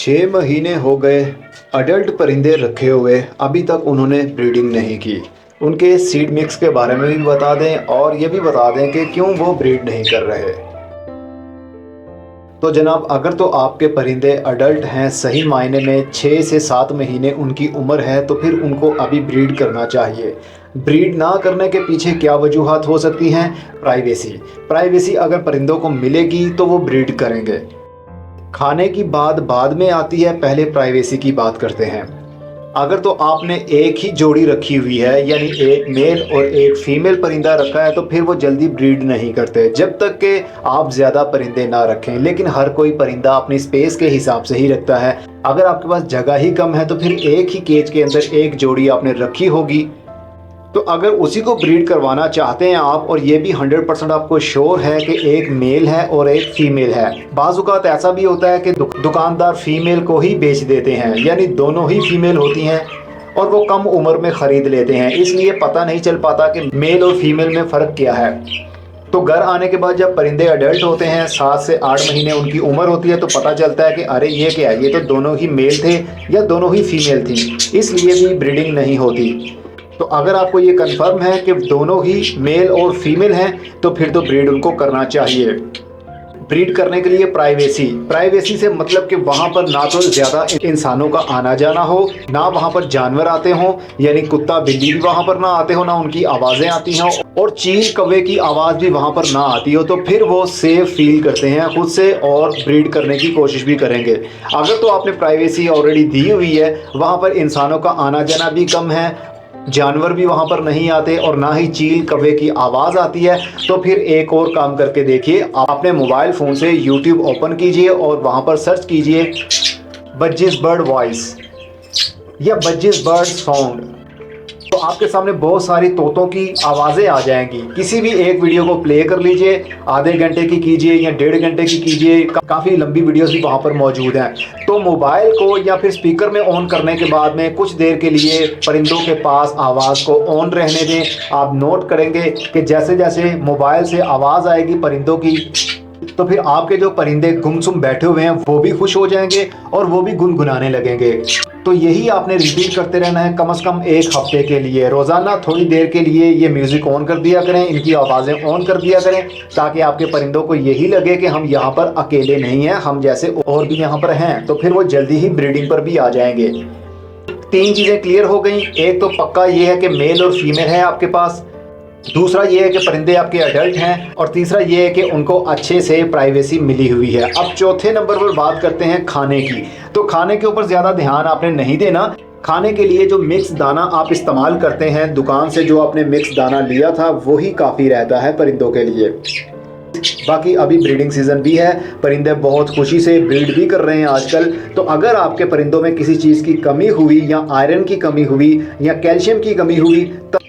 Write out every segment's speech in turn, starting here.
6 महीने हो गए अडल्ट परिंदे रखे हुए, अभी तक उन्होंने ब्रीडिंग नहीं की। उनके सीड मिक्स के बारे में भी बता दें और ये भी बता दें कि क्यों वो ब्रीड नहीं कर रहे। तो जनाब, अगर तो आपके परिंदे अडल्ट हैं, सही मायने में 6 से 7 महीने उनकी उम्र है, तो फिर उनको अभी ब्रीड करना चाहिए। ब्रीड ना करने के पीछे क्या वजूहात हो सकती हैं? प्राइवेसी अगर परिंदों को मिलेगी तो वो ब्रीड करेंगे। खाने की बात बाद में आती है, पहले प्राइवेसी की बात करते हैं। अगर तो आपने एक ही जोड़ी रखी हुई है, यानी एक मेल और एक फीमेल परिंदा रखा है, तो फिर वो जल्दी ब्रीड नहीं करते जब तक कि आप ज़्यादा परिंदे ना रखें। लेकिन हर कोई परिंदा अपनी स्पेस के हिसाब से ही रखता है। अगर आपके पास जगह ही कम है तो फिर एक ही केज के अंदर एक जोड़ी आपने रखी होगी। तो अगर उसी को ब्रीड करवाना चाहते हैं आप, और ये भी 100% आपको श्योर है कि एक मेल है और एक फीमेल है। बाज़ औक़ात ऐसा भी होता है कि दुकानदार फीमेल को ही बेच देते हैं, यानी दोनों ही फीमेल होती हैं और वो कम उम्र में ख़रीद लेते हैं, इसलिए पता नहीं चल पाता कि मेल और फीमेल में फ़र्क क्या है। तो घर आने के बाद जब परिंदे अडल्ट होते हैं, 7 से 8 महीने उनकी उम्र होती है, तो पता चलता है कि अरे ये क्या है, ये तो दोनों ही मेल थे या दोनों ही फीमेल थी, इसलिए भी ब्रीडिंग नहीं होती। तो अगर आपको ये कंफर्म है कि दोनों ही मेल और फीमेल हैं, तो फिर तो ब्रीड उनको करना चाहिए। ब्रीड करने के लिए प्राइवेसी से मतलब कि वहाँ पर ना तो ज़्यादा इंसानों का आना जाना हो, ना वहाँ पर जानवर आते हों, यानी कुत्ता बिल्ली भी वहाँ पर ना आते हो, ना उनकी आवाज़ें आती हों, और चील कौवे की आवाज़ भी वहाँ पर ना आती हो, तो फिर वो सेफ फील करते हैं खुद से और ब्रीड करने की कोशिश भी करेंगे। अगर तो आपने प्राइवेसी ऑलरेडी दी हुई है, वहाँ पर इंसानों का आना जाना भी कम है, जानवर भी वहाँ पर नहीं आते और ना ही चील कौवे की आवाज़ आती है, तो फिर एक और काम करके देखिए। आपने मोबाइल फ़ोन से YouTube ओपन कीजिए और वहाँ पर सर्च कीजिए बज्जिस बर्ड वॉइस या बज्जिस बर्ड साउंड। तो आपके सामने बहुत सारी तोतों की आवाज़ें आ जाएंगी। किसी भी एक वीडियो को प्ले कर लीजिए, आधे घंटे की कीजिए या 1.5 घंटे की कीजिए, काफ़ी लंबी वीडियोस भी वहाँ पर मौजूद हैं। तो मोबाइल को या फिर स्पीकर में ऑन करने के बाद में कुछ देर के लिए परिंदों के पास आवाज़ को ऑन रहने दें। आप नोट करेंगे कि जैसे जैसे मोबाइल से आवाज़ आएगी परिंदों की, तो फिर आपके जो परिंदे गुमसुम बैठे हुए हैं वो भी खुश हो जाएंगे और वो भी गुनगुनाने लगेंगे। तो यही आपने रिपीट करते रहना है कम से कम 1 हफ्ते के लिए। रोज़ाना थोड़ी देर के लिए ये म्यूज़िक ऑन कर दिया करें, इनकी आवाज़ें ऑन कर दिया करें, ताकि आपके परिंदों को यही लगे कि हम यहाँ पर अकेले नहीं हैं, हम जैसे और भी यहाँ पर हैं। तो फिर वो जल्दी ही ब्रीडिंग पर भी आ जाएंगे। 3 चीज़ें क्लियर हो गई। एक तो पक्का ये है कि मेल और फीमेल है आपके पास, दूसरा ये है कि परिंदे आपके अडल्ट हैं, और तीसरा ये है कि उनको अच्छे से प्राइवेसी मिली हुई है। अब चौथे नंबर पर बात करते हैं खाने की। तो खाने के ऊपर ज़्यादा ध्यान आपने नहीं देना। खाने के लिए जो मिक्स दाना आप इस्तेमाल करते हैं, दुकान से जो आपने मिक्स दाना लिया था वही काफ़ी रहता है परिंदों के लिए। बाकी अभी ब्रीडिंग सीजन भी है, परिंदे बहुत खुशी से ब्रीड भी कर रहे हैं आजकल। तो अगर आपके परिंदों में किसी चीज़ की कमी हुई, या आयरन की कमी हुई, या कैल्शियम की कमी हुई,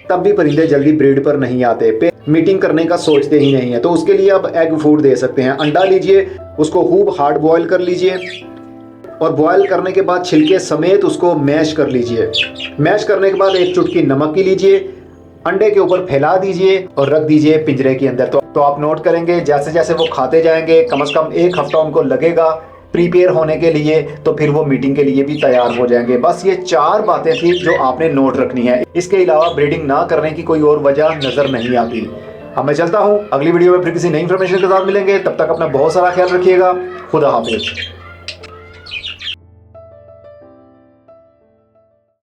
तब भी परिंदे जल्दी ब्रीड पर नहीं आते, मीटिंग करने का सोचते ही नहीं है। तो उसके लिए आप एग फूड दे सकते हैं। अंडा लीजिए, उसको खूब हार्ड बॉयल कर लीजिए, और बॉयल करने के बाद छिलके समेत उसको मैश कर लीजिए। मैश करने के बाद 1 चुटकी नमक की लीजिए, अंडे के ऊपर फैला दीजिए और रख दीजिए पिंजरे के अंदर। तो आप नोट करेंगे जैसे जैसे वो खाते जाएंगे, कम से कम 1 हफ्ता उनको लगेगा प्रिपेयर होने के लिए, तो फिर वो मीटिंग के लिए भी तैयार हो जाएंगे। बस ये 4 बातें थी जो आपने नोट रखनी है। इसके अलावा ब्रीडिंग ना करने की कोई और वजह नज़र नहीं आती। अब मैं चलता हूँ, अगली वीडियो में फिर किसी नई इन्फॉर्मेशन के साथ मिलेंगे। तब तक अपना बहुत सारा ख्याल रखिएगा। खुदा हाफिज़।